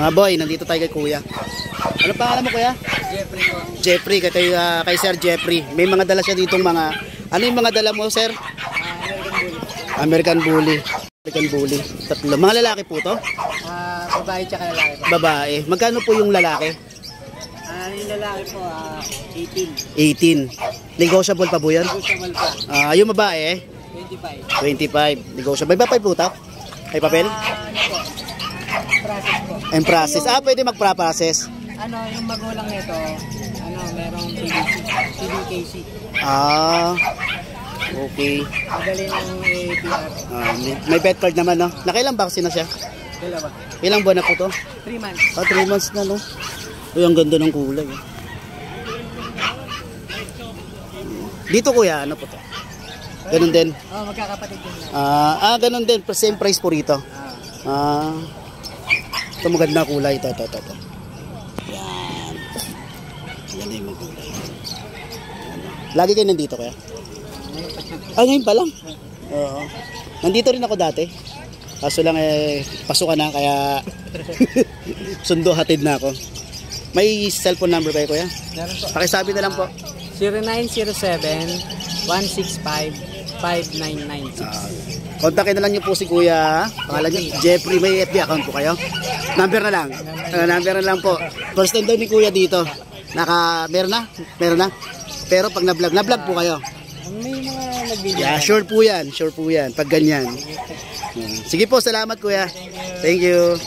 Mga boy, nandito tayo kay kuya. Ano pangalan mo kuya? Jeffrey po. Jeffrey, kay Sir Jeffrey. May mga dala siya ditong mga... Ano yung mga dala mo, sir? American Bully. American Bully. Tatlo. Mga lalaki po to? Babae tsaka lalaki po. Babae. Magkano po yung lalaki? Yung lalaki po, 18. 18. Negotiable pa po yan? Negotiable pa. Yung babae? 25. 25. Negotiable. May papel po ta? May papel? Ano po? Process po. And process. Pwede mag-process. Yung magulang nito, merong CDKC. Okay. Madali ng APR. May pet card naman, no? Nakailang vaccine na siya? Dalawa. Ilang buwan na po to? 3 months. 3 months na, no? Uy, ang ganda ng kulay. Dito kuya, ano po to? Ganun din? Magkakapatid din. Ganun din. Same price po rito. Ito maganda kulay. Ito. Yan. Yan na yung mga kulay. Lagi kayo nandito kaya? Ngayon pa lang? Oo. Nandito rin ako dati. Kaso lang pasukan na kaya sundo hatid na ako. May cellphone number kayo kuya? Meron po. Pakisabi na lang po. 0907-165-5996. Kontakin na lang niyo po si kuya. Pangalan niyo? Jeffrey. May FB account po kayo? Number na lang. Number na lang po. First time daw ni kuya dito. Meron na? Pero pag na-vlog po kayo. May mga nag-video. Yeah, sure po yan. Pag ganyan. Sige po, salamat kuya. Thank you.